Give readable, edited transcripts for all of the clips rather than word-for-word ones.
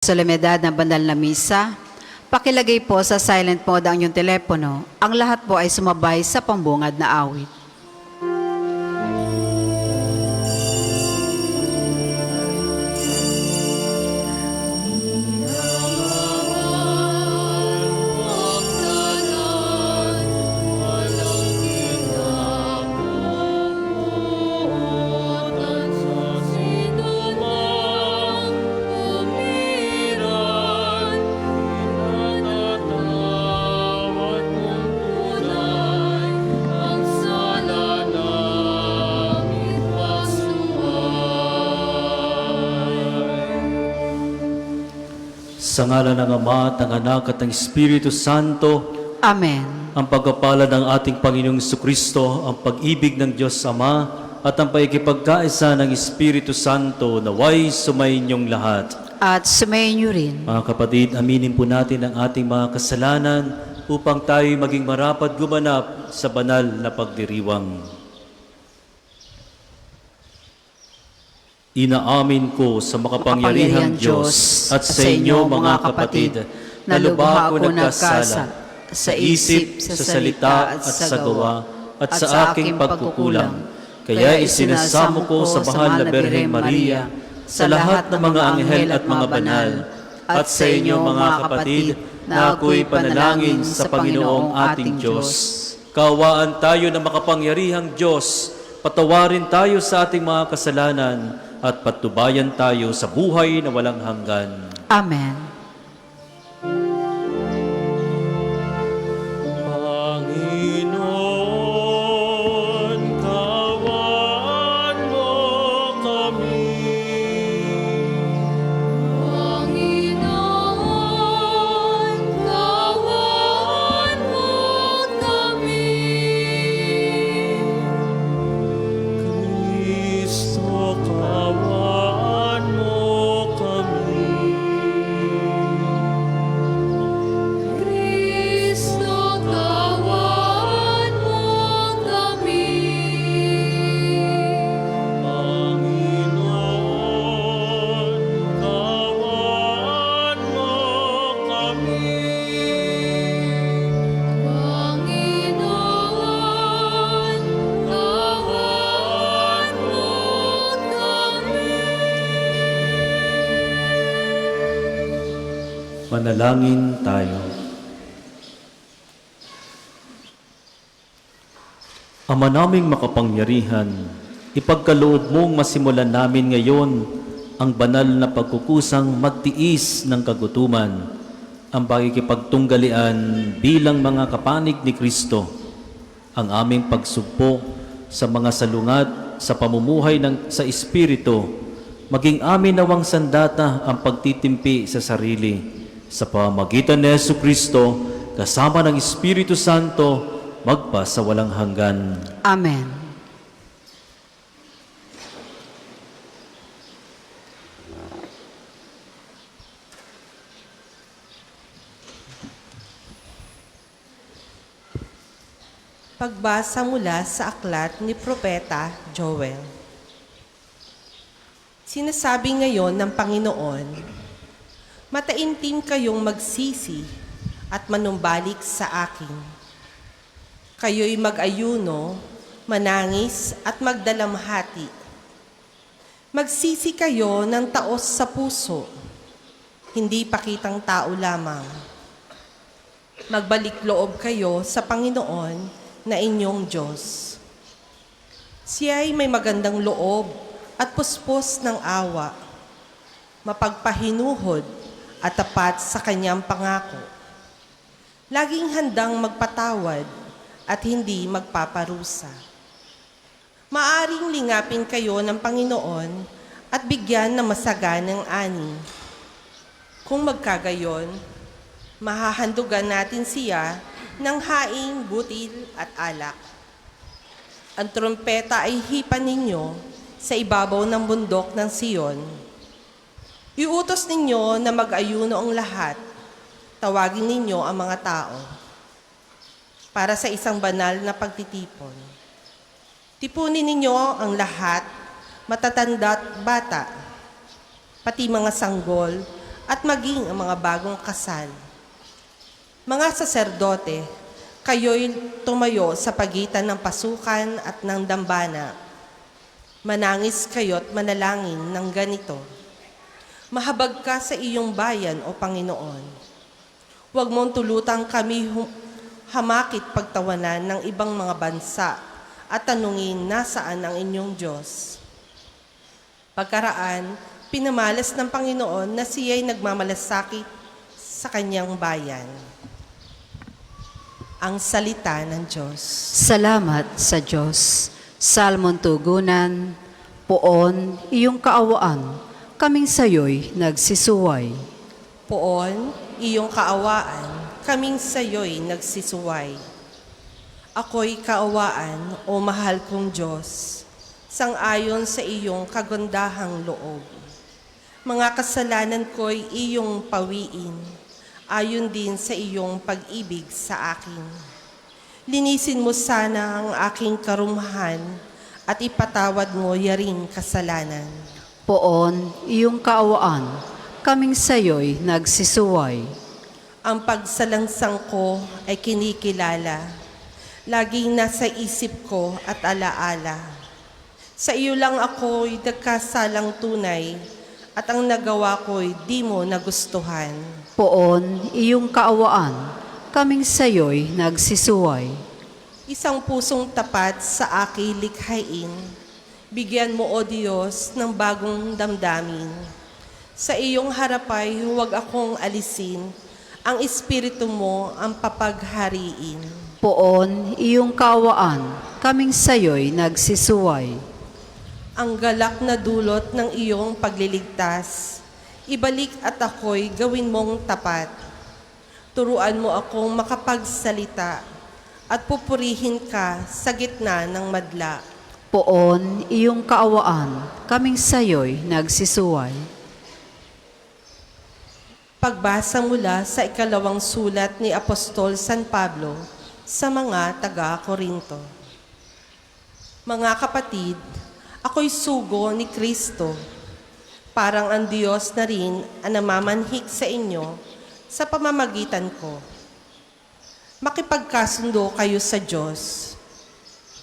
Solemnidad ng banal na misa, pakilagay po sa silent mode ang inyong telepono. Ang lahat po ay sumabay sa pambungad na awit. Sa ngalan ng Ama, at ng Anak, at ng Espiritu Santo, Amen. ang pagkapala ng ating Panginoong Jesucristo, ang pag-ibig ng Diyos Ama, at ang paikipagkaisa ng Espiritu Santo, naway sumainyong lahat. At sumayin niyo rin. Mga kapatid, aminin po natin ang ating mga kasalanan upang tayo maging marapat gumanap sa banal na pagdiriwang. Inaamin ko sa makapangyarihang Diyos at sa inyo mga kapatid na lubha ako nagkasala sa isip, sa salita at sa gawa at sa aking pagkukulang. Kaya isinasamo ko sa mahal na Birheng Maria, sa lahat ng mga anghel at mga banal, at sa inyo mga kapatid na ako'y panalangin sa Panginoong ating Diyos. Kaawaan tayo ng makapangyarihang Diyos, patawarin tayo sa ating mga kasalanan, at patubayan tayo sa buhay na walang hanggan. Amen. Panginoon, kawan mo kami. Panginoon, kawan mo kami. Kristo, kawan mo kami. Kristo, kawan mo kami. Panginoon, kawan mo kami. Panginoon, kawan mo kami. Manalangin tayo. Ama naming makapangyarihan, ipagkaloob mong masimulan namin ngayon ang banal na pagkukusang magtiis ng kagutuman, ang pakikipagtunggalian bilang mga kapanig ni Kristo, ang aming pagsugpo sa mga salungat sa pamumuhay sa Espiritu, maging amin nawang sandata ang pagtitimpi sa sarili, sa pamamagitan ni Jesucristo, kasama ng Espiritu Santo, magpa sa walang hanggan. Amen. Pagbasa mula sa aklat ni Propeta Joel. Sinasabi ngayon ng Panginoon, mataimtim kayong magsisi at manumbalik sa akin. Kayo'y mag-ayuno, manangis at magdalamhati. Magsisi kayo ng taos sa puso, hindi pakitang tao lamang. Magbalik loob kayo sa Panginoon na inyong Diyos. Siya'y may magandang loob at puspos ng awa, mapagpahinuhod at tapat sa kanyang pangako. Laging handang magpatawad at hindi magpaparusa. Maaring lingapin kayo ng Panginoon at bigyan ng masaganang ani. Kung magkagayon, mahahandugan natin siya ng haing, butil at alak. Ang trumpeta ay hipan ninyo sa ibabaw ng bundok ng Siyon. Iutos ninyo na mag-ayuno ang lahat. Tawagin ninyo ang mga tao para sa isang banal na pagtitipon. Tipunin ninyo ang lahat, matatanda at bata, pati mga sanggol at maging ang mga bagong kasal. Mga saserdote, kayo'y tumayo sa pagitan ng pasukan at ng dambana. Manangis kayo't manalangin ng ganito. Mahabag ka sa iyong bayan, O Panginoon. Huwag mong tulutang kami hamakit pagtawanan ng ibang mga bansa at tanungin nasaan ang inyong Diyos. Pagkaraan, pinamalas ng Panginoon na siya'y nagmamalasakit sa kanyang bayan. Ang salita ng Diyos. Salamat sa Diyos. Salmon tugunan, poon, iyong kaawaan, kaming sayo'y nagsisuway. Poon, iyong kaawaan, kaming sayo'y nagsisuway. Ako'y kaawaan, O mahal kong Diyos, sang-ayon sa iyong kagandahang loob. Mga kasalanan ko'y iyong pawiin, ayon din sa iyong pag-ibig sa akin. Linisin mo sana ang aking karumahan at ipatawad mo yaring kasalanan. Poon, iyong kaawaan, kaming sayo'y nagsisuway. Ang pagsalangsang ko ay kinikilala, laging nasa isip ko at alaala. Sa iyo lang ako'y nagkasalang tunay, at ang nagawa ko'y di mo nagustuhan. Poon, iyong kaawaan, kaming sayo'y nagsisuway. Isang pusong tapat sa aking likhain, bigyan mo, O Diyos, ng bagong damdamin. Sa iyong harapay, huwag akong alisin, ang Espiritu mo ang papaghariin. Poon, iyong kaawaan, kaming sayo'y nagsisuway. Ang galak na dulot ng iyong pagliligtas, ibalik at ako'y gawin mong tapat. Turuan mo akong makapagsalita at pupurihin ka sa gitna ng madla. Poon, iyong kaawaan, kaming sayo'y nagsisuway. Pagbasa mula sa ikalawang sulat ni Apostol San Pablo sa mga taga-Korinto. Mga kapatid, ako'y sugo ni Kristo. Parang ang Diyos na rin ang namamanhik sa inyo sa pamamagitan ko. Makipagkasundo kayo sa Diyos.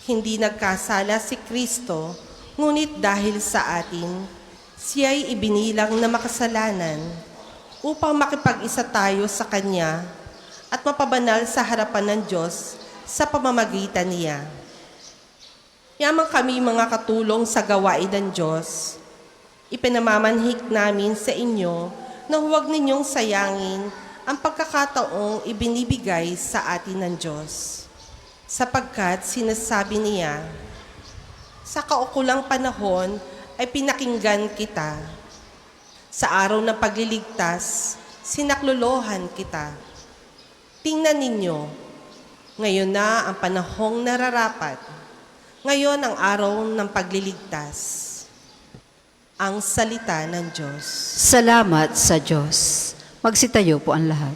Hindi nagkasala si Kristo, ngunit dahil sa atin, siya'y ibinilang na makasalanan upang makipag-isa tayo sa Kanya at mapabanal sa harapan ng Diyos sa pamamagitan niya. Yamang kami mga katulong sa gawain ng Diyos, ipinamamanhik namin sa inyo na huwag ninyong sayangin ang pagkakataong ibinibigay sa atin ng Diyos. Sapagkat sinasabi niya, sa kaukulang panahon ay pinakinggan kita. Sa araw ng pagliligtas, sinaklolohan kita. Tingnan ninyo, ngayon na ang panahong nararapat. Ngayon ang araw ng pagliligtas. Ang salita ng Diyos. Salamat sa Diyos. Magsitayo po ang lahat.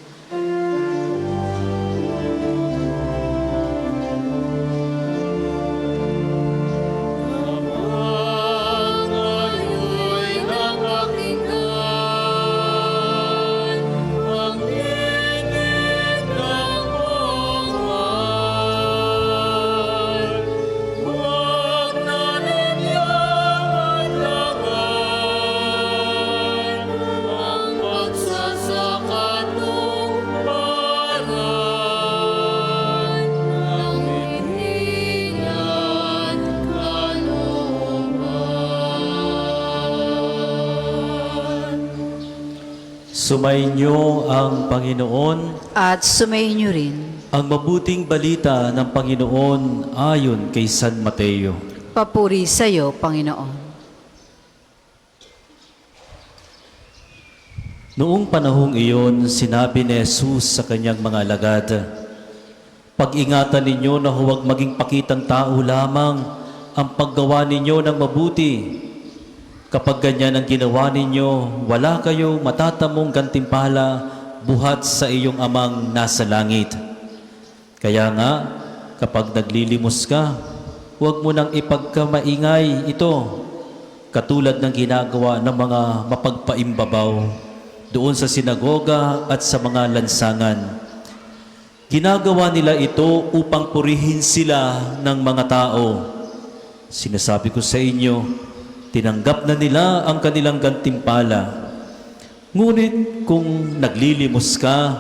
Ngayon napakinggan ang tinig ng buhay. Huwag na ninyong atlangan ang pagsasakatumparan ng hinihingan kalooban. Sumainyo ang Panginoon, At sumayin niyo rin, ang mabuting balita ng Panginoon ayon kay San Mateo. papuri sa iyo, Panginoon. Noong panahong iyon, sinabi ni Jesus sa kanyang mga alagad, pag-ingatan ninyo na huwag maging pakitang tao lamang ang paggawa ninyo ng mabuti. Kapag ganyan ang ginawa ninyo, wala kayo matatamong gantimpala buhat sa iyong amang nasa langit. Kaya nga, kapag naglilimos ka, huwag mo nang ipagkamaingay ito, katulad ng ginagawa ng mga mapagpaimbabaw. doon sa sinagoga at sa mga lansangan. Ginagawa nila ito upang purihin sila ng mga tao. Sinasabi ko sa inyo, tinanggap na nila ang kanilang gantimpala. Ngunit kung naglilimos ka,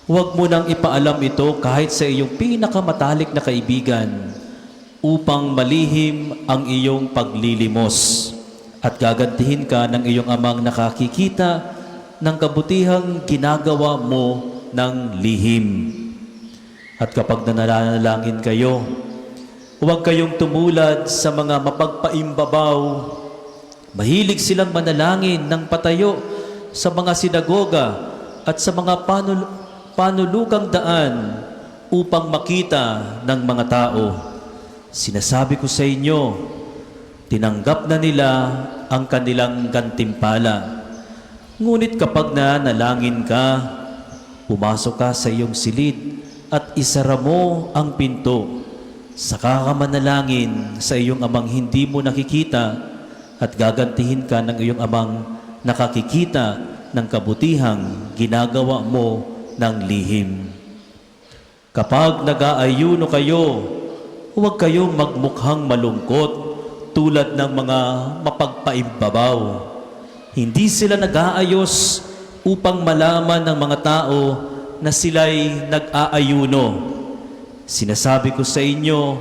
huwag mo nang ipaalam ito kahit sa iyong pinakamatalik na kaibigan upang malihim ang iyong paglilimos at gagantihin ka ng iyong amang nakakikita ng kabutihang ginagawa mo ng lihim. At kapag nananalangin kayo, huwag kayong tumulad sa mga mapagpaimbabaw. Mahilig silang manalangin ng patayo sa mga sinagoga at sa mga panulukang daan upang makita ng mga tao. Sinasabi ko sa inyo, tinanggap na nila ang kanilang gantimpala. Ngunit kapag nanalangin ka, pumasok ka sa iyong silid at isara mo ang pinto. Saka ka manalangin sa iyong amang hindi mo nakikita at gagantihin ka ng iyong amang nakakikita ng kabutihang ginagawa mo ng lihim. Kapag nag-aayuno kayo, huwag kayong magmukhang malungkot tulad ng mga mapagpaimbabaw. Hindi sila nag-aayos upang malaman ng mga tao na sila'y nag-aayuno. Sinasabi ko sa inyo,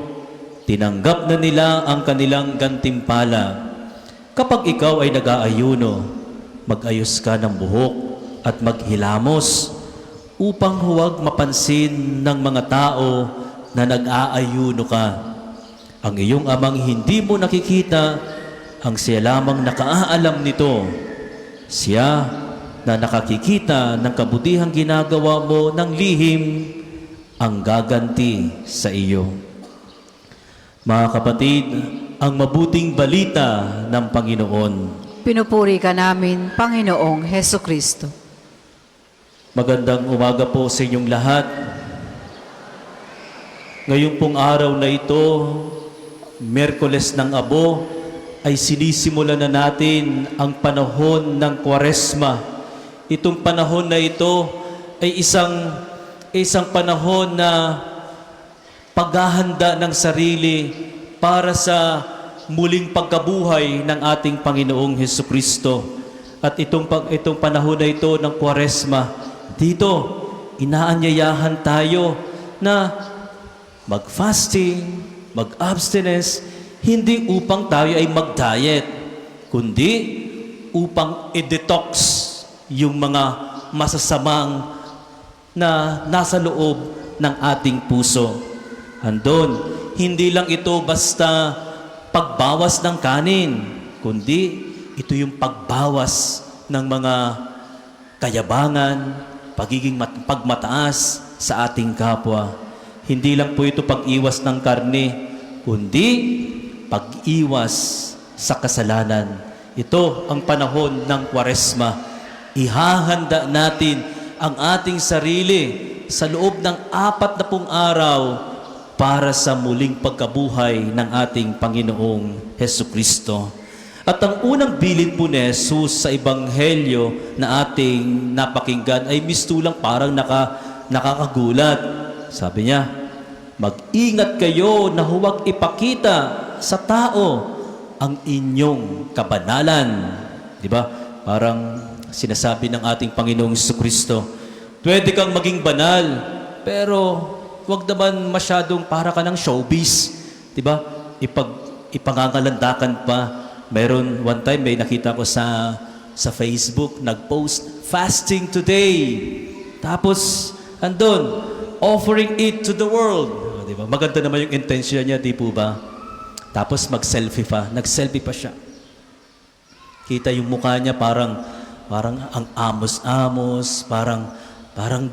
tinanggap na nila ang kanilang gantimpala. Kapag ikaw ay nag-aayuno, mag-ayos ka ng buhok at maghilamos upang huwag mapansin ng mga tao na nag-aayuno ka. Ang iyong amang hindi mo nakikita, ang siya lamang nakaalam nito. Siya na nakakikita ng kabutihang ginagawa mo ng lihim, ang gaganti sa iyo. Mga kapatid, ang mabuting balita ng Panginoon. Pinupuri ka namin, Panginoong Heso Kristo. Magandang umaga po sa inyong lahat. Ngayong pong araw na ito, Miyerkules ng Abo, ay sinisimula na natin ang panahon ng Kwaresma. Itong panahon na ito ay isang panahon na paghahanda ng sarili para sa muling pagkabuhay ng ating Panginoong Hesukristo. At itong panahon na ito ng Kwaresma, dito inaanyayahan tayo na mag-fasting, mag-abstinence, hindi upang tayo ay mag-diet, kundi upang i-detox yung mga masasamang na nasa loob ng ating puso. Andon, hindi lang ito basta pagbawas ng kanin, kundi ito yung pagbawas ng mga kayabangan, pagiging pagmataas sa ating kapwa. Hindi lang po ito pag-iwas ng karne, kundi pag-iwas sa kasalanan. Ito ang panahon ng Kwaresma. Ihahanda natin ang ating sarili sa loob ng 40 araw para sa muling pagkabuhay ng ating Panginoong Hesukristo. At ang unang bilin po ni Jesus sa Ebanghelyo na ating napakinggan ay mistulang parang nakakagulat. Sabi niya, mag-ingat kayo na huwag ipakita sa tao ang inyong kabanalan. Di ba? Parang sinasabi ng ating Panginoong Jesucristo, pwede kang maging banal, pero huwag naman masyadong para ka ng showbiz. Di ba? Ipangangalandakan pa. Meron one time, may nakita ko sa Facebook, nag-post, fasting today. Tapos, andun, offering it to the world. Di ba? Maganda naman yung intention niya, di po ba? Tapos mag-selfie pa. Nag-selfie pa siya. Kita yung mukha niya parang ang amos-amos, parang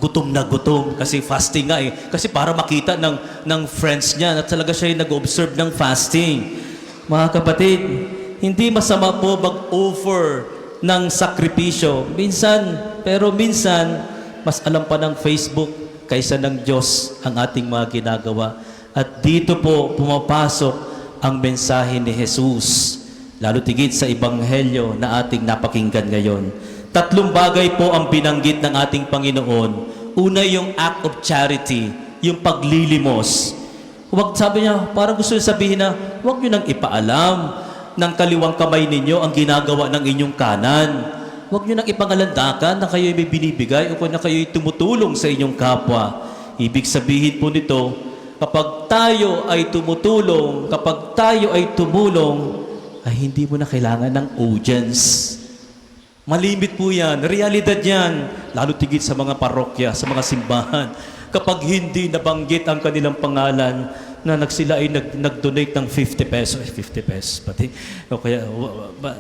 gutom na gutom. Kasi fasting nga eh. Kasi para makita ng friends niya na talaga siya yung nag-observe ng fasting. Mga kapatid, hindi masama po mag-offer ng sakripisyo. Pero minsan, mas alam pa ng Facebook kaysa ng Diyos ang ating mga ginagawa. At dito po pumapasok ang mensahe ni Jesus, lalo tigit sa Ebanghelyo na ating napakinggan ngayon. Tatlong bagay po ang binanggit ng ating Panginoon. Una, yung act of charity, yung paglilimos. Huwag, sabi niya, parang gusto niya sabihin na, huwag niyo nang ipaalam ng kaliwang kamay ninyo ang ginagawa ng inyong kanan. Huwag niyo nang ipangalandakan na kayo'y may binibigay o kung na kayo'y tumutulong sa inyong kapwa. Ibig sabihin po nito, kapag tayo ay tumutulong, kapag tayo ay tumulong, ay hindi mo na kailangan ng audience. Malimit po yan. Realidad yan. Lalo tigit sa mga parokya, sa mga simbahan. Kapag hindi nabanggit ang kanilang pangalan na sila ay nag-donate ng 50 pesos. 50 pesos pati. O kaya,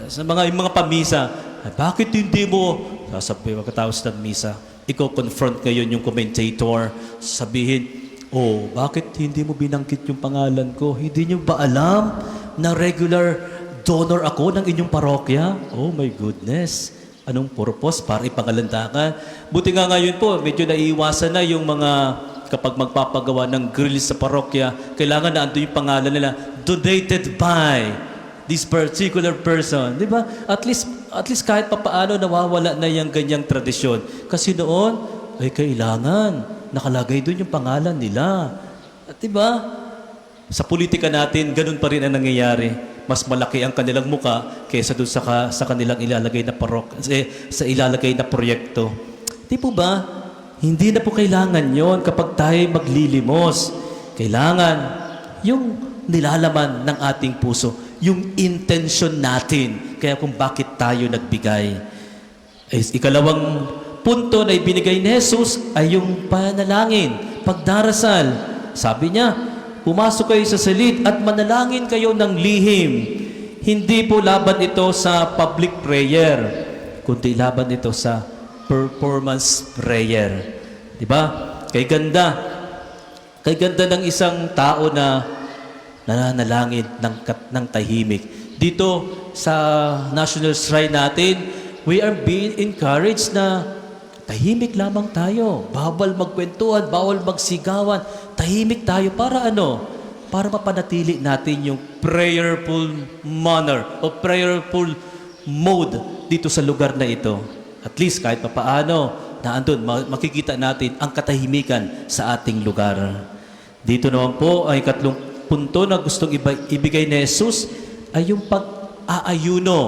sa mga pamisa, bakit hindi mo, sasabi, magkatapos ng misa, i-confront ngayon yung commentator, sabihin, bakit hindi mo binanggit yung pangalan ko? Hindi nyo ba alam na regular donor ako ng inyong parokya? Oh my goodness. Anong purpose? Para ipangalandakan. Buti nga ngayon po, medyo naiiwasan na yung mga kapag magpapagawa ng grill sa parokya, kailangan na ando yung pangalan nila, donated by this particular person. Di ba? At least kahit papaano nawawala na yung ganyang tradisyon. Kasi noon, ay kailangan. Nakalagay doon yung pangalan nila. At di ba? Sa politika natin, ganun pa rin ang nangyayari. Mas malaki ang kanilang muka kaysa doon sa kanilang ilalagay na sa ilalagay na proyekto. Di po ba? Hindi na po kailangan yon kapag tayo maglilimos. Kailangan yung nilalaman ng ating puso, yung intention natin, kaya kung bakit tayo nagbigay. Ikalawang punto na ibinigay ni Jesus ay yung panalangin, pagdarasal. Sabi niya, pumasok kayo sa silid at manalangin kayo ng lihim. Hindi po laban ito sa public prayer, kundi laban ito sa performance prayer. Di ba? Kay ganda ng isang tao na nananalangin ng tahimik. Dito sa National Shrine natin, we are being encouraged na tahimik lamang tayo. Bawal magkwentuhan, bawal magsigawan. Tahimik tayo para ano? Para mapanatili natin yung prayerful manner o prayerful mode dito sa lugar na ito. At least kahit papaano, naandun, makikita natin ang katahimikan sa ating lugar. Dito naman po ay katlong punto na gustong ibigay ni Jesus ay yung pag-aayuno.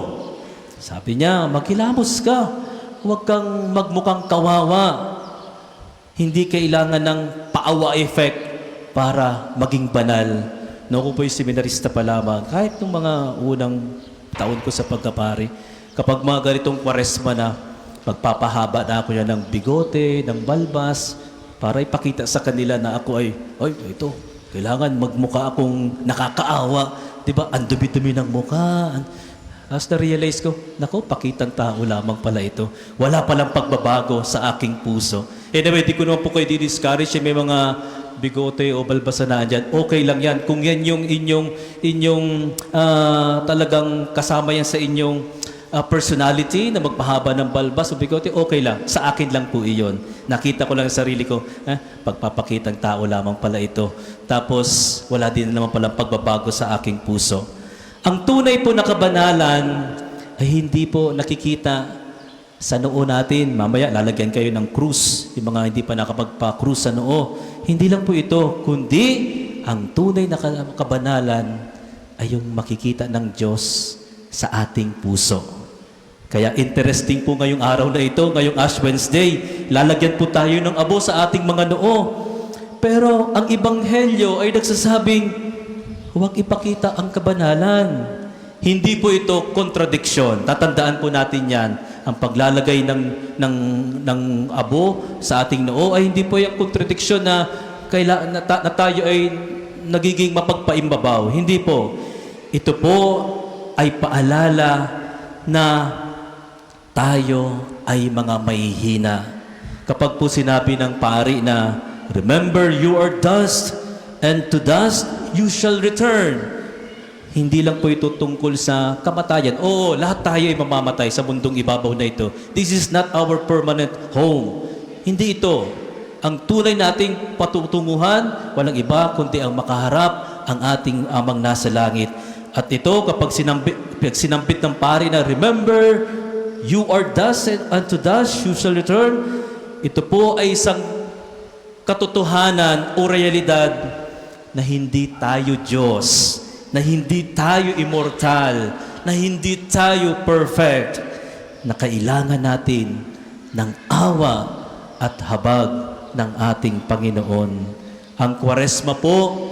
Sabi niya, magkilamos ka. Huwag kang magmukhang kawawa. Hindi kailangan ng paawa effect para maging banal. No, kung po'y seminarista pa lamang, kahit nung mga unang taon ko sa pagkapari, kapag mga ganitong kwaresma na, magpapahaba na ako niya ng bigote, ng balbas, para ipakita sa kanila na ako ay ito, kailangan magmukha akong nakakaawa. Diba? Ang dumi-dumi ng mukha. As na-realize ko, nako, pakitang tao lamang pala ito. Wala palang pagbabago sa aking puso. Anyway, di ko naman po kayo di-discourage. May mga bigote o balbasa na andyan. Okay lang yan. Kung yan yung inyong talagang kasama yan sa inyong personality na magpahaba ng balbas o bigote, okay lang. Sa akin lang po iyon. Nakita ko lang sa sarili ko, pagpapakitang tao lamang pala ito. Tapos, wala din naman palang pagbabago sa aking puso. Ang tunay po na kabanalan ay hindi po nakikita sa noo natin. Mamaya, lalagyan kayo ng krus. Yung mga hindi pa nakapagpa-krus sa noo. Hindi lang po ito, kundi ang tunay na kabanalan ay yung makikita ng Diyos sa ating puso. Kaya interesting po ngayong araw na ito, ngayong Ash Wednesday, lalagyan po tayo ng abo sa ating mga noo. Pero ang Ebanghelyo ay nagsasabing, huwag ipakita ang kabanalan. Hindi po ito kontradiksyon. Tatandaan po natin yan. Ang paglalagay ng abo sa ating noo ay hindi po yung kontradiksyon na tayo ay nagiging mapagpaimbabaw. Hindi po. Ito po ay paalala na tayo ay mga mahihina. Kapag po sinabi ng pari na, remember you are dust, and to dust you shall return. Hindi lang po ito tungkol sa kamatayan. Oo, lahat tayo ay mamamatay sa mundong ibabaw na ito. This is not our permanent home. Hindi ito. Ang tunay nating patutunguhan, walang iba kundi ang makaharap ang ating amang nasa langit. At ito, kapag sinampit ng pari na, remember you are dust and unto dust you shall return. Ito po ay isang katotohanan o realidad na hindi tayo Diyos, na hindi tayo immortal, na hindi tayo perfect, na kailangan natin ng awa at habag ng ating Panginoon. Ang Kwaresma po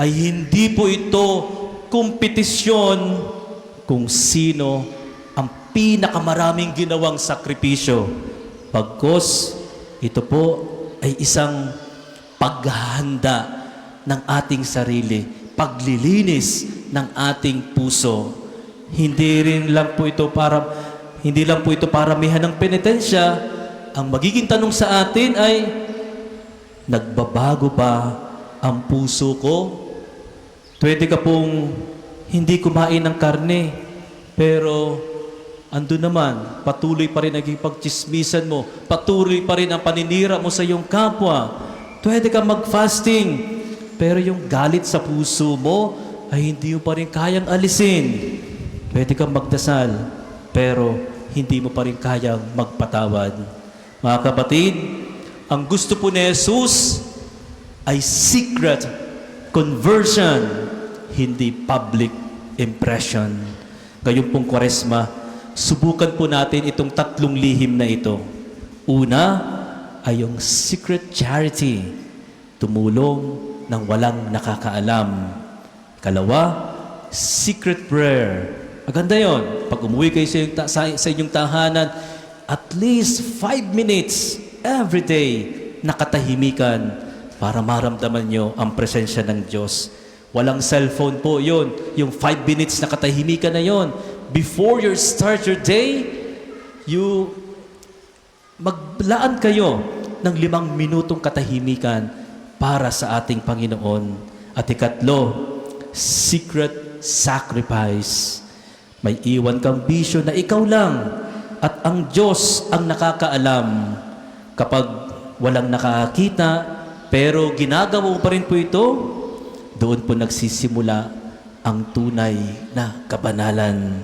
ay hindi po ito kompetisyon kung sino ang pinakamaraming ginawang sakripisyo. Pagkos, ito po ay isang paghahanda ng ating sarili, paglilinis ng ating puso. Hindi lang po ito paramihan ng penitensya. Ang magiging tanong sa atin ay, nagbabago ba ang puso ko? Pwede ka pong hindi kumain ng karne, pero ando naman, patuloy pa rin naging pagchismisan mo, patuloy pa rin ang paninira mo sa iyong kapwa. Pwede ka mag-fasting, pero yung galit sa puso mo ay hindi mo pa rin kayang alisin. Pwede kang magdasal, pero hindi mo pa rin kayang magpatawad. Mga kapatid, ang gusto po ni Jesus ay secret conversion, hindi public impression. Ngayon pong Kwaresma, subukan po natin itong tatlong lihim na ito. Una ay yung secret charity, tumulong ng walang nakakaalam. Kalawa, secret prayer. Maganda yon. Pag umuwi kayo sa inyong tahanan, at least 5 minutes every day nakatahimikan para maramdaman nyo ang presensya ng Diyos. Walang cellphone po yon. Yung 5 minutes na katahimikan na yon. Before you start your day, maglaan kayo ng 5 minutong katahimikan para sa ating Panginoon. At ikatlo, secret sacrifice. May iwan kang bisyo na ikaw lang at ang Diyos ang nakakaalam. Kapag walang nakakita, pero ginagawa mo pa rin po ito, doon po nagsisimula ang tunay na kabanalan.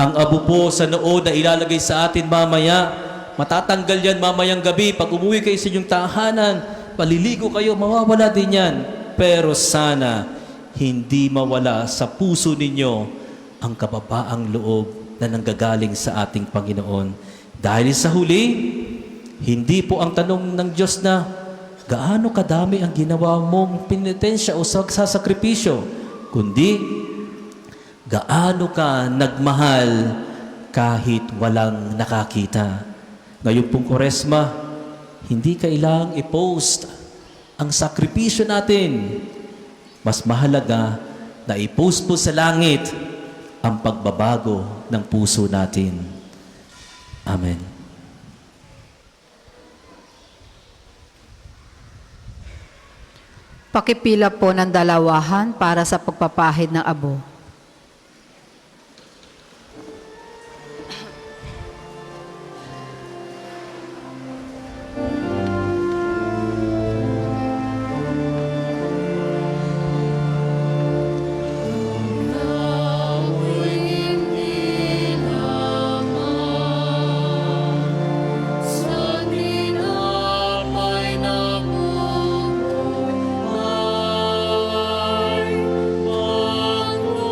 Ang abo po sa noo na ilalagay sa atin mamaya, matatanggal yan mamayang gabi. Pag umuwi kayo sa inyong tahanan, paliligo kayo, mawawala din yan. Pero sana, hindi mawala sa puso ninyo ang kababaang loob na nanggagaling sa ating Panginoon. Dahil sa huli, hindi po ang tanong ng Diyos na, gaano kadami ang ginawa mong penitensya o sasakripisyo, kundi, gaano ka nagmahal kahit walang nakakita. Ngayon pong Kwaresma, hindi kailangang i-post ang sakripisyo natin. Mas mahalaga na i-post po sa langit ang pagbabago ng puso natin. Amen. Pakipila po ng dalawahan para sa pagpapahid ng abo. Sa tinapay na bumuhay, pagluto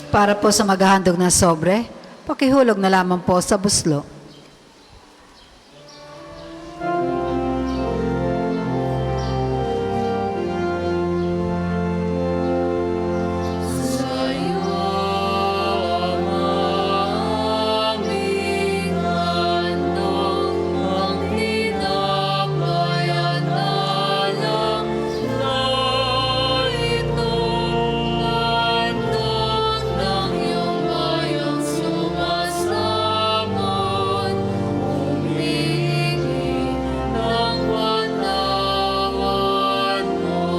Para po sa maghahandog na sobre, pakihulog na lamang po sa buslo. Sa'yo aming handog, ang tinapay at alak na ito, handog ng iyong bayang sumasabot, humihingi ng patawad mo.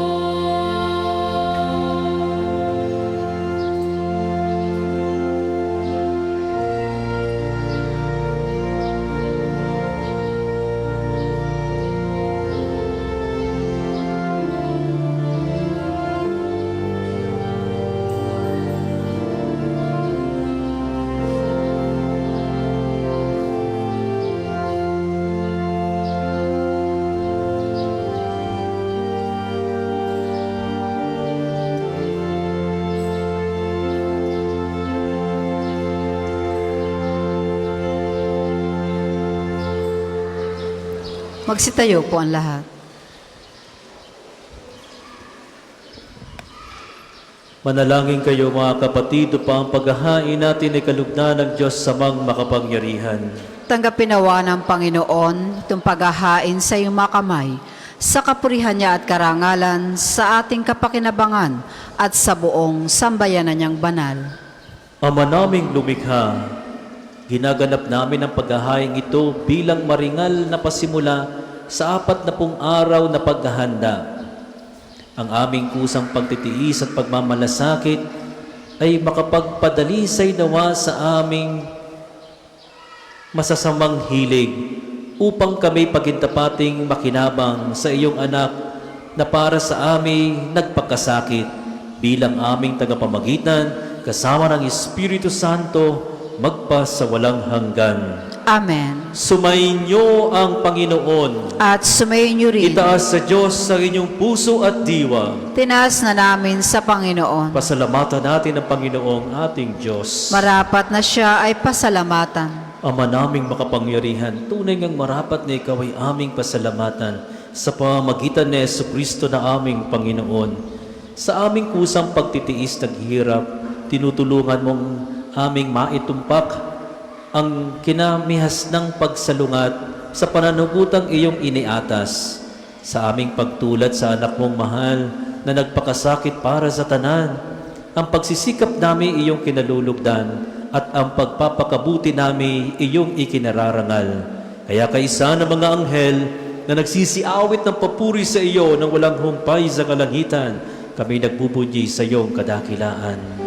Magsitayo po ang lahat. Manalangin kayo mga kapatid upang ang paghahain natin ay kalugdan ng Diyos samang makapangyarihan. Tanggapin nawa ng Panginoon itong paghahain sa iyong mga kamay, sa kapurihan niya at karangalan, sa ating kapakinabangan at sa buong sambayanan niyang banal. Ama naming lumikha, ginaganap namin ang paghahain ito bilang maringal na pasimula sa 40 araw na paghahanda. Ang aming kusang pagtitiis at pagmamalasakit ay makapagpadalisay nawa sa aming masasamang hilig upang kami pagintapating makinabang sa iyong anak na para sa aming nagpakasakit bilang aming tagapamagitan kasama ng Espiritu Santo magpa sa walang hanggan. Amen. Sumainyo ang Panginoon. At sumayin niyo rin. Itaas sa Diyos sa inyong puso at diwa. Tinaas na namin sa Panginoon. Pasalamatan natin ang Panginoong ating Diyos. Marapat na siya ay pasalamatan. Ama naming makapangyarihan, tunay ngang marapat na ikaw ay aming pasalamatan sa pamamagitan ni Jesucristo na aming Panginoon. Sa aming kusang pagtitiis naghihirap, tinutulungan mong aming maitumpak ang kinamihas ng pagsalungat sa pananugutang iyong iniatas. Sa aming pagtulad sa anak mong mahal na nagpakasakit para sa tanan, ang pagsisikap namin iyong kinalulugdan at ang pagpapakabuti namin iyong ikinararangal. Kaya kaisa ng mga anghel na nagsisiawit ng papuri sa iyo nang walang humpay sa kalangitan, kami nagbubunyi sa iyong kadakilaan.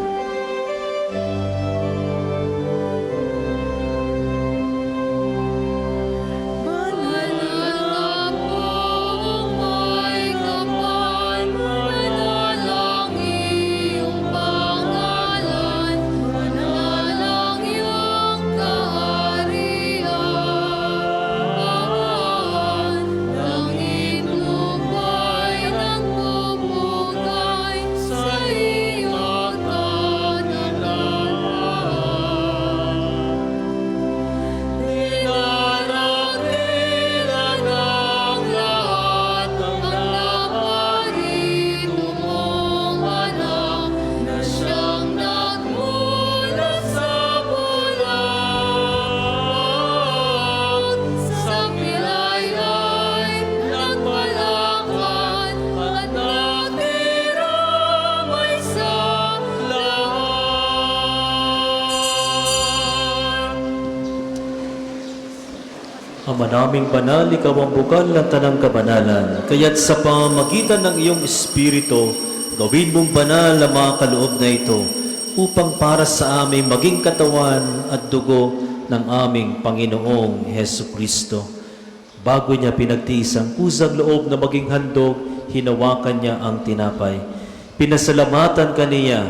Ama naming banal, ikaw ang bukal ng tanang kabanalan. Kaya't sa pamamagitan ng iyong Espiritu, gawin mong banal ang mga kaloob na ito upang para sa amin maging katawan at dugo ng aming Panginoong Hesu Kristo. Bago niya pinagtiis ang kusang loob na maging handog, hinawakan niya ang tinapay. Pinasalamatan ka niya,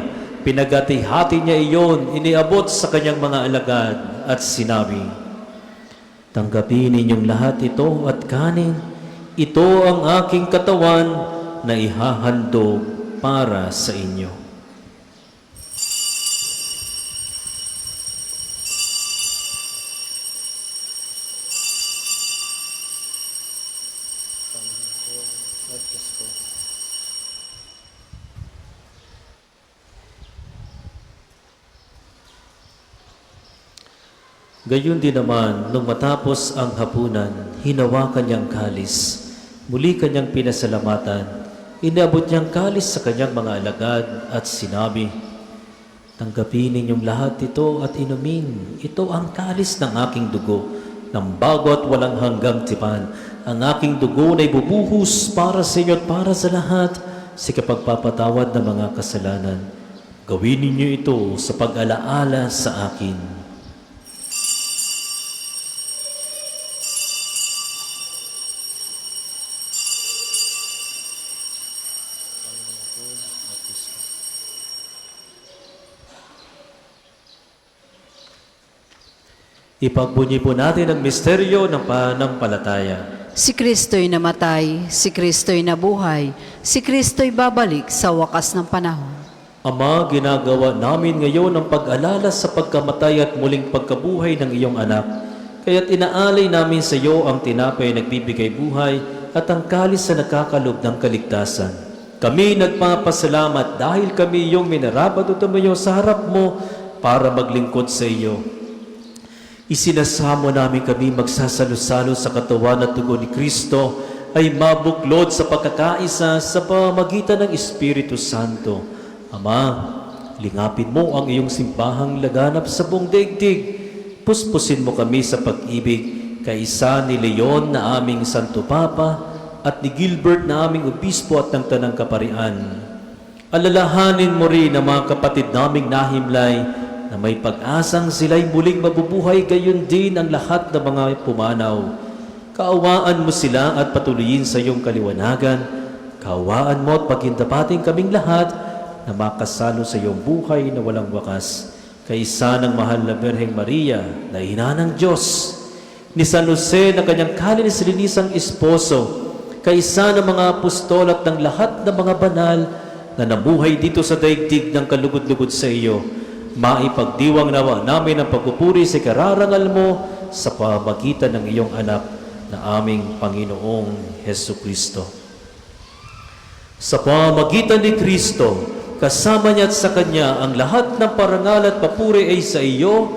pinagati-hati niya iyon, iniabot sa kanyang mga alagad at sinabi, "Tanggapin ninyong lahat ito at kanin. Ito ang aking katawan na ihahandog para sa inyo." Gayon din naman, nung matapos ang hapunan, hinawakan niyang kalis. Muli kanyang pinasalamatan. Inabot niyang kalis sa kanyang mga alagad at sinabi, "Tanggapin ninyong lahat ito at inumin. Ito ang kalis ng aking dugo, ng bago at walang hanggang tipan. Ang aking dugo na ibubuhos para sa inyo at para sa lahat sa kapagpapatawad ng mga kasalanan. Gawin ninyo ito sa pag-alaala sa akin." Ipagbunyi po natin ang misteryo ng pananampalataya. Si Kristo'y namatay, si Kristo'y nabuhay, si Kristo'y babalik sa wakas ng panahon. Ama, ginagawa namin ngayon ang pag-alala sa pagkamatay at muling pagkabuhay ng iyong anak. Kaya't inaalay namin sa iyo ang tinapay na nagbibigay buhay at ang kalis na nakakalob ng kaligtasan. Kami nagpapasalamat dahil kami iyong minarapat o tumayo sa harap mo para maglingkod sa iyo. Isinasamo namin kami magsasalo-salo sa katawan at dugo ni Kristo ay mabuklod sa pagkakaisa sa pamamagitan ng Espiritu Santo. Ama, lingapin mo ang iyong simbahang laganap sa buong daigdig. Puspusin mo kami sa pag-ibig, kaisa ni Leon na aming Santo Papa at ni Gilbert na aming Obispo at ng Tanang Kaparian. Alalahanin mo rin ang mga kapatid naming nahimlay na may pag-asang sila'y muling mabubuhay, gayon din ang lahat ng mga pumanaw. Kaawaan mo sila at patuloyin sa iyong kaliwanagan. Kaawaan mo at pagindapating kaming lahat na makasalo sa iyong buhay na walang wakas. Kaisa ng mahal na Birheng Maria, na ina ng Diyos, ni San Jose na kanyang kalinis-linisang esposo, kaisa ng mga apostol at ng lahat ng mga banal na namuhay dito sa daigdig ng kalugod-lugod sa iyo, maipagdiwang nawa namin ang pagpupuri sa kararangal mo sa pamagitan ng iyong anak na aming Panginoong Hesukristo. Sa pamagitan ni Kristo, kasama niya at sa Kanya, ang lahat ng parangal at papuri ay sa iyo,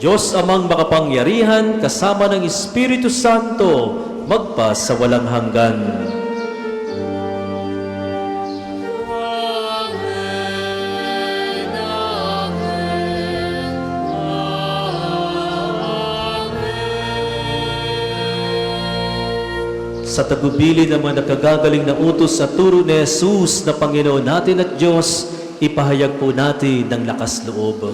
Diyos Amang makapangyarihan, kasama ng Espiritu Santo, magpa sa walang hanggan. Sa tagubili ng mga nakagagaling na utos sa turo ni Jesus na Panginoon natin at Diyos, ipahayag po natin ng lakas loob.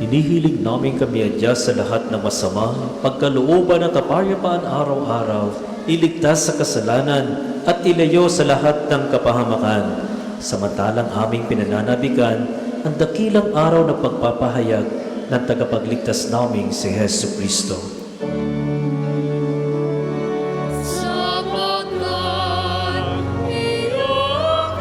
Hinihiling namin kami adya sa lahat ng masama, pagkalooban at kapayapaan araw-araw, iligtas sa kasalanan at ilayo sa lahat ng kapahamakan. Samantalang aming pinananabikan ang dakilang araw ng pagpapahayag ng tagapagligtas naming si Hesu Kristo. Sapagkat iyong kaharian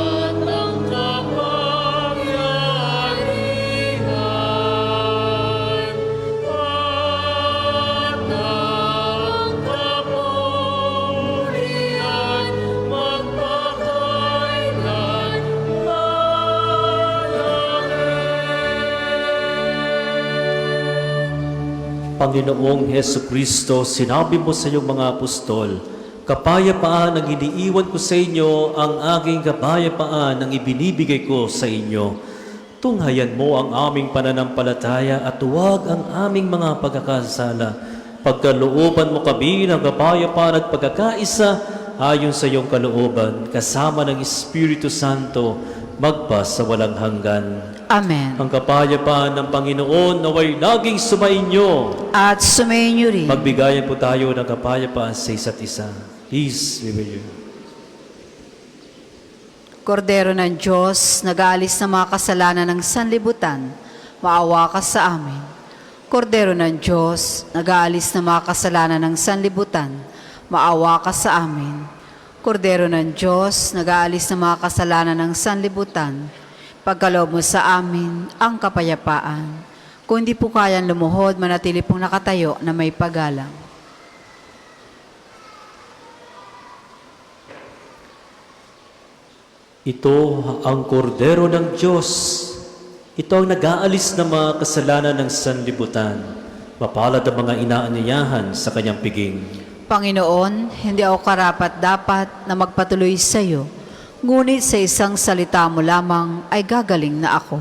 at ang kapangyarihan at ang kapurihan magpakailanman. Panginoong Hesu Kristo, sinabi mo sa iyong mga apostol, kapayapaan ang iniiwan ko sa inyo, ang aking kapayapaan ang ibinibigay ko sa inyo. Tunghayan mo ang aming pananampalataya at huwag ang aming mga pagkakasala. Pagkalooban mo kami ng kapayapaan at pagkakaisa ayon sa iyong kalooban, kasama ng Espiritu Santo, magpa sa walang hanggan. Amen. Ang kapayapaan ng Panginoon naway laging sumainyo. At sumainyo rin. Magbigayan po tayo ng kapayapaan sa isa't isa. Peace be with you. Kordero ng Diyos, nag-aalis ng mga kasalanan ng sanlibutan, maawa ka sa amin. Kordero ng Diyos, nag-aalis ng mga kasalanan ng sanlibutan, maawa ka sa amin. Kordero ng Diyos, nag-aalis ng mga kasalanan ng sanlibutan, pagkaloob mo sa amin ang kapayapaan. Kung hindi po kayang lumuhod, manatili pong nakatayo na may paggalang. Ito ang kordero ng Diyos. Ito ang nag-aalis ng mga kasalanan ng sanlibutan. Mapalad ang mga inaanyayahan sa kanyang piging. Panginoon, hindi ako karapat-dapat na magpatuloy sa iyo, ngunit sa isang salita mo lamang ay gagaling na ako.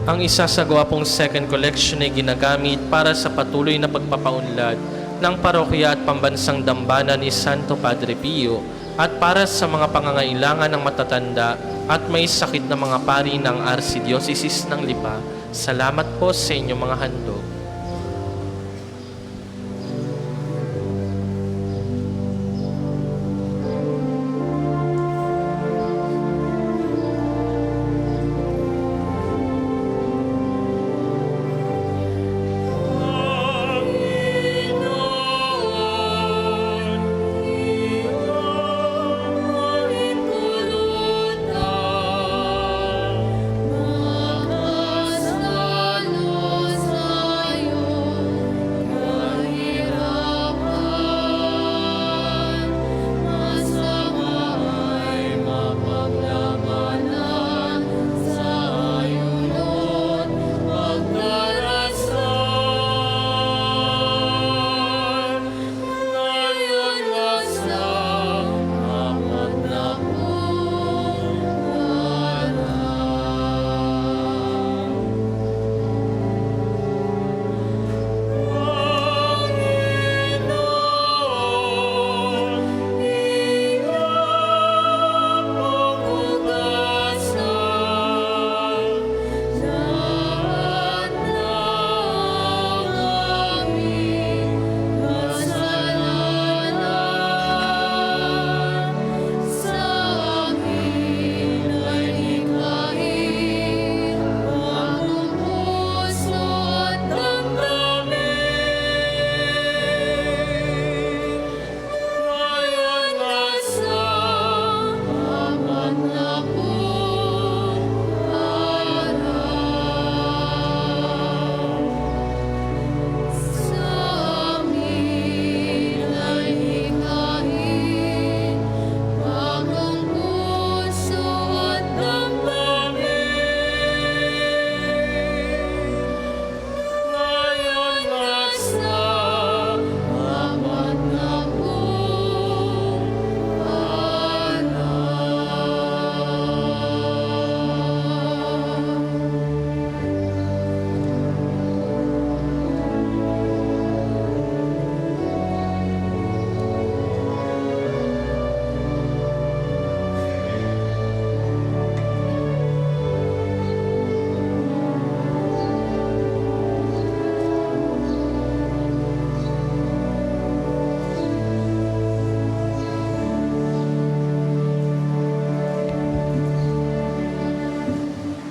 Ang isa sa gwapong second collection ay ginagamit para sa patuloy na pagpapaunlad ng parokya at pambansang dambana ni Santo Padre Pio at para sa mga pangangailangan ng matatanda at may sakit na mga pari ng Archdiocese ng Lipa. Salamat po sa inyong mga handog.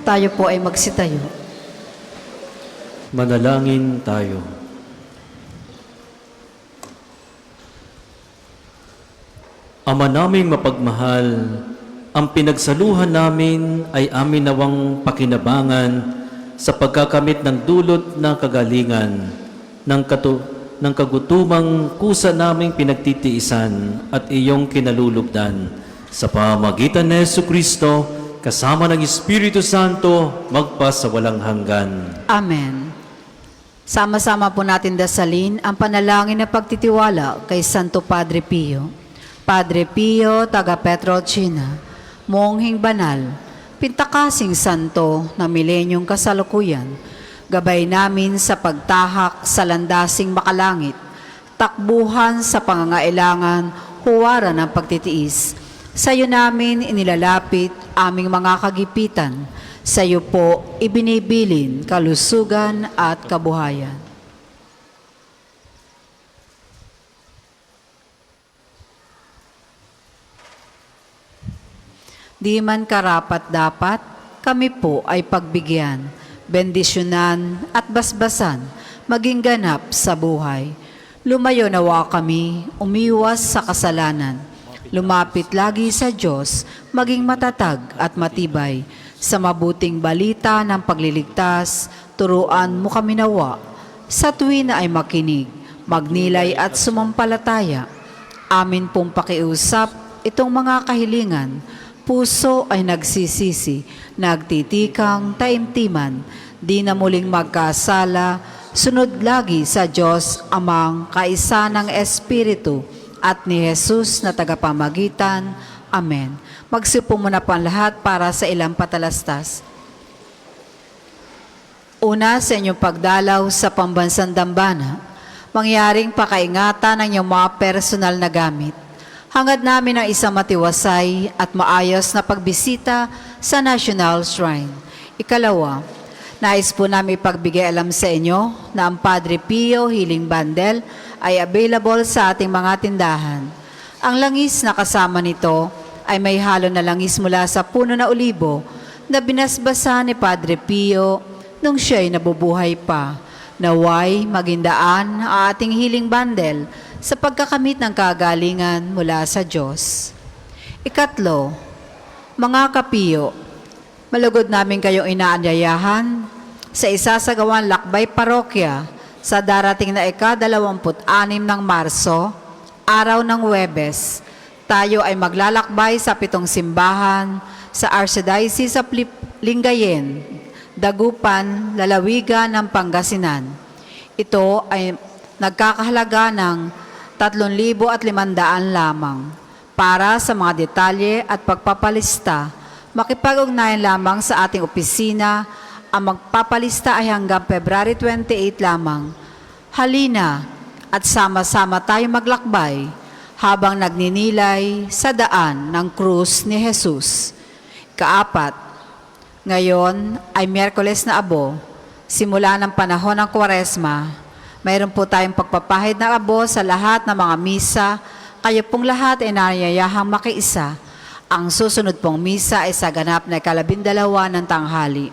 Tayo po ay magsitayo. Manalangin tayo. Ama naming mapagmahal, ang pinagsaluhan namin ay amin nawang pakinabangan sa pagkakamit ng dulot ng kagalingan, ng kagutumang kusa naming pinagtitiisan at iyong kinalulugdan. Sa pamagitan ni Jesucristo, kasama ng Espiritu Santo, magpa sa walang hanggan. Amen. Sama-sama po natin dasalin ang panalangin na pagtitiwala kay Santo Padre Pio. Padre Pio, taga Petrolcina, monghing banal, pintakasing santo na milenyong kasalukuyan, gabay namin sa pagtahak sa landasing makalangit, takbuhan sa pangangailangan, huwaran ng pagtitiis. Sa iyo namin inilalapit aming mga kagipitan. Sa iyo po ibinibilin kalusugan at kabuhayan. Di man karapat-dapat, kami po ay pagbigyan, bendisyonan at basbasan, maging ganap sa buhay. Lumayo nawa kami, umiwas sa kasalanan. Lumapit lagi sa Diyos, maging matatag at matibay. Sa mabuting balita ng pagliligtas, turuan mo kami nawa. Sa tuwi na ay makinig, magnilay at sumampalataya. Amin pong pakiusap itong mga kahilingan. Puso ay nagsisisi, nagtitikang taimtiman. Di na muling magkasala, sunod lagi sa Diyos amang kaisa ng Espiritu, at ni Jesus na tagapamagitan. Amen. Magsipo muna po ang lahat para sa ilang patalastas. Una, sa inyong pagdalaw sa pambansang dambana, mangyaring pakaingatan ng inyong mga personal na gamit. Hangad namin ang isang matiwasay at maayos na pagbisita sa National Shrine. Ikalawa, nais po namin ipagbigay alam sa inyo na ang Padre Pio Healing Bundle ay available sa ating mga tindahan. Ang langis na kasama nito ay may halo na langis mula sa puno na olibo na binasbasa ni Padre Pio nung siya'y nabubuhay pa. Naway magindaan ang ating healing bundle sa pagkakamit ng kagalingan mula sa Diyos. Ikatlo, mga kapiyo, malugod namin kayong inaanyayahan sa isasagawang lakbay parokya sa darating na ika-26 ng Marso, araw ng Huwebes. Tayo ay maglalakbay sa 7 simbahan sa Archdiocese of Lingayen, Dagupan, Lalawigan ng Pangasinan. Ito ay nagkakahalaga ng 3,500 lamang. Para sa mga detalye at pagpapalista, makipag-ugnayan lamang sa ating opisina. Ang magpapalista ay hanggang February 28 lamang. Halina at sama-sama tayo maglakbay habang nagninilay sa daan ng krus ni Jesus. Kaapat, ngayon ay Miyerkules na Abo, simula ng panahon ng Kwaresma. Mayroon po tayong pagpapahid ng abo sa lahat ng mga misa. Kayo pong lahat ay nayayahang makiisa. Ang susunod pong misa ay sa ganap na 12 ng tanghali.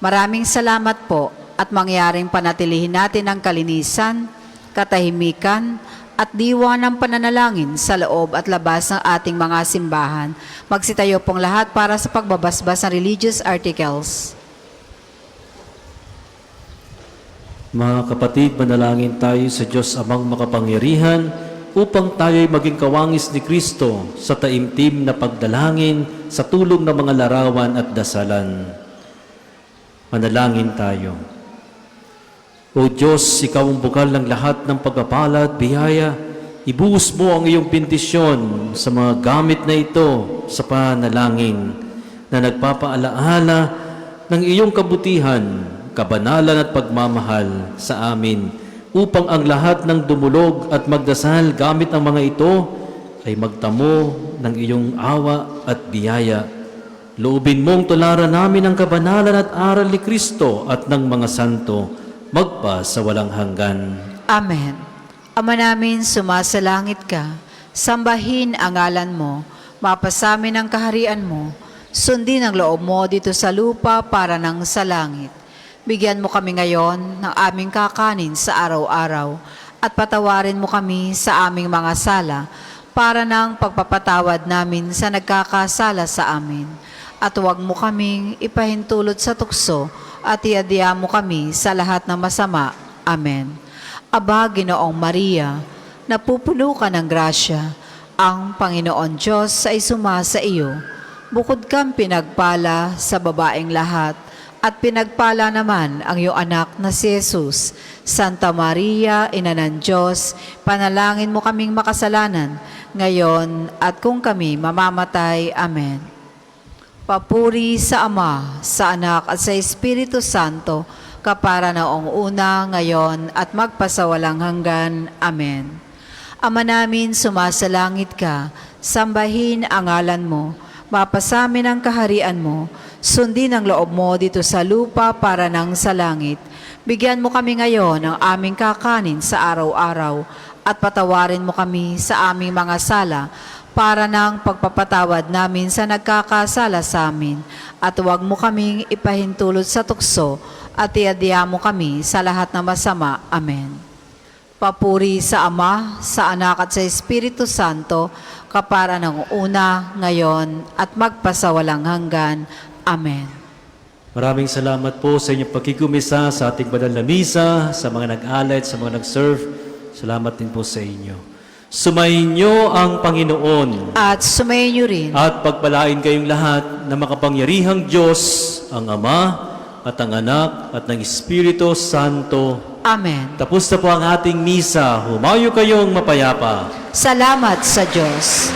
Maraming salamat po at mangyaring panatilihin natin ang kalinisan, katahimikan, at diwa ng pananalangin sa loob at labas ng ating mga simbahan. Magsitayo pong lahat para sa pagbabasbas ng religious articles. Mga kapatid, manalangin tayo sa Diyos Amang makapangyarihan upang tayo'y maging kawangis ni Kristo sa taimtim na pagdalangin sa tulong ng mga larawan at dasalan. Manalangin tayo. O Diyos, Ikaw ang bukal ng lahat ng pagpapala at biyaya. Ibuhos mo ang iyong bendisyon sa mga gamit na ito sa panalangin na nagpapaalaala ng iyong kabutihan, kabanalan at pagmamahal sa amin upang ang lahat ng dumulog at magdasal gamit ang mga ito ay magtamo ng iyong awa at biyaya. Loobin mong tularan namin ang kabanalan at aral ni Kristo at ng mga santo, magpa sa walang hanggan. Amen. Ama namin, sumasalangit ka, sambahin ang ngalan mo, mapasamin ang kaharian mo, sundin ang loob mo dito sa lupa para nang sa langit. Bigyan mo kami ngayon ng aming kakanin sa araw-araw at patawarin mo kami sa aming mga sala para nang pagpapatawad namin sa nagkakasala sa amin. At huwag mo kaming ipahintulot sa tukso at iadya mo kami sa lahat ng masama. Amen. Aba, Ginoong Maria, napupuno ka ng grasya, ang Panginoon Diyos ay sumasa iyo. Bukod kang pinagpala sa babaeng lahat, at pinagpala naman ang iyong anak na si Jesus. Santa Maria, Ina ng Diyos, panalangin mo kaming makasalanan, ngayon at kung kami mamamatay. Amen. Papuri sa Ama, sa Anak at sa Espiritu Santo, kapara noong una, ngayon at magpasawalang hanggan. Amen. Ama namin, sumasalangit ka, sambahin ang ngalan mo, mapasamin ang kaharian mo, sundin ang loob mo dito sa lupa para nang sa langit. Bigyan mo kami ngayon ng aming kakanin sa araw-araw at patawarin mo kami sa aming mga sala para ng pagpapatawad namin sa nagkakasala sa amin. At huwag mo kaming ipahintulot sa tukso at iadya mo kami sa lahat ng masama. Amen. Papuri sa Ama, sa Anak at sa Espiritu Santo, kapara ng una, ngayon at magpasawalang hanggan. Amen. Maraming salamat po sa inyong pagkikumisa sa ating banal na misa, sa mga nag-alay at sa mga nag-serve. Salamat din po sa inyo. Sumainyo ang Panginoon. At sumayin niyo rin. At pagpalain kayong lahat na makapangyarihang Diyos, ang Ama at ang Anak at ng Espiritu Santo. Amen. Tapos na po ang ating misa. Humayo kayong mapayapa. Salamat sa Diyos.